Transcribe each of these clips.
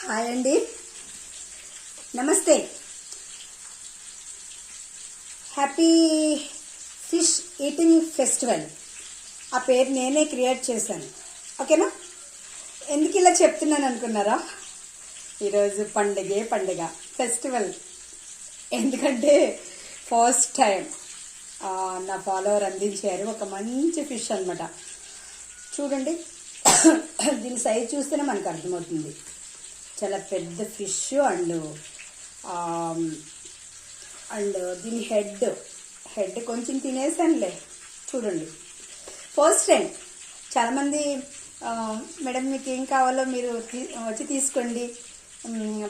Hi అండి, నమస్తే. Happy fish eating festival ఆ పేరు నేనే క్రియేట్ చేశాను. ఓకేనా? ఎందుకు ఇలా చెప్తున్నాను అనుకున్నారా? ఈరోజు పండుగ ఫెస్టివల్. ఎందుకంటే ఫస్ట్ టైం నా ఫాలోవర్ అందించారు ఒక మంచి ఫిష్ అనమాట. చూడండి, దీని సైజ్ చూస్తేనే మనకు అర్థమవుతుంది. చాలా పెద్ద ఫిష్ అండ్ దీని హెడ్ కొంచెం తినేసానులే. చూడండి, ఫస్ట్ టైం. చాలామంది మేడం మీకు ఏం కావాలో మీరు వచ్చి తీసుకోండి,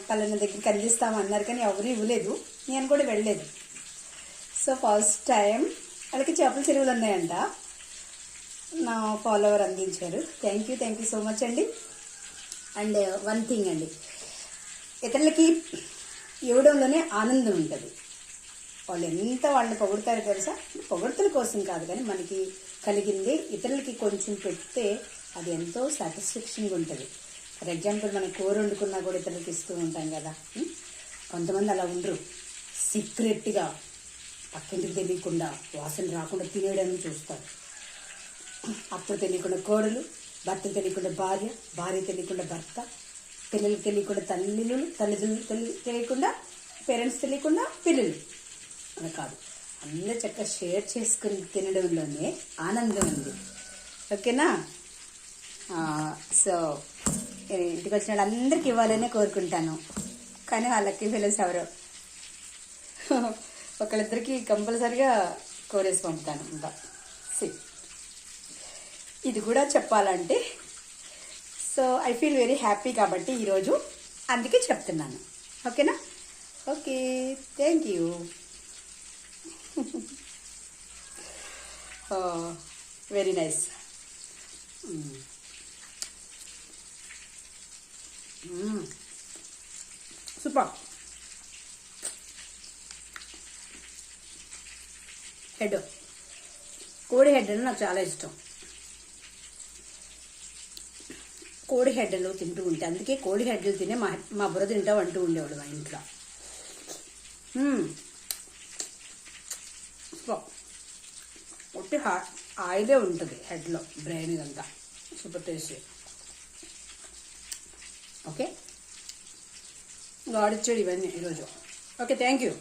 పలానా దగ్గరికి అందిస్తాము అన్నారు, కానీ ఎవరు ఇవ్వలేదు, నేను కూడా వెళ్ళలేదు. సో ఫస్ట్ టైం వాళ్ళకి చేపల చెరువులు ఉన్నాయంట, నా ఫాలోవర్ అందించారు. థ్యాంక్ యూ సో మచ్ అండి. అండ్ వన్ థింగ్ అండి, ఇతరులకి ఇవ్వడంలోనే ఆనందం ఉంటుంది. వాళ్ళు ఎంత వాళ్ళని పొగుడతారు తెలుసా? పొగడ్తల కోసం కాదు, కానీ మనకి కలిగింది ఇతరులకి కొంచెం పెడితే అది ఎంతో సాటిస్ఫాక్షన్గా ఉంటుంది. ఫర్ ఎగ్జాంపుల్ మనం కూర వండుకున్నా కూడా ఇతరులకి ఇస్తూ ఉంటాం కదా. కొంతమంది అలా ఉండరు, సీక్రెట్గా పక్కింటికి తెలియకుండా వాసన రాకుండా తినేయడానికి చూస్తారు. అప్పుడు తెలియకుండా కోడలు, భర్త తెలియకుండా భార్య తెలియకుండా భర్త, పిల్లలు తెలియకుండా తల్లిదండ్రులు తెలియకుండా పేరెంట్స్ తెలియకుండా పిల్లలు. అలా కాదు, అందరూ చక్కగా షేర్ చేసుకుని తినడంలోనే ఆనందం ఉంది. ఓకేనా? సో ఇంటికి వచ్చిన వాళ్ళందరికీ ఇవ్వాలనే కోరుకుంటాను, కానీ వాళ్ళకి ఫెలోస్ ఎవరో ఒకళ్ళిద్దరికి కంపల్సరిగా కోరేసి పంపుతాను. ఇంకా ఇది కూడా చెప్పాలంటే, so I feel very happy కాబట్టి ఈరోజు అందుకే చెప్తున్నాను. ఓకేనా? Okay, thank you. Very nice. Super. కోడి హెడ్ అంటే నాకు చాలా ఇష్టం. కోడి హెడ్డలు తింటూ ఉంటే, అందుకే కోడి హెడ్డలు తినే మా బుర్ర తింటావు అంటూ ఉండేవాడు మా ఇంట్లో. ఒట్టి ఆయిలే ఉంటుంది హెడ్లో, బ్రెయిన్ ఇదంతా సూపర్ టేస్టీ. ఓకే, గాడిచ్చాడు ఇవన్నీ ఈరోజు. Okay, thank you.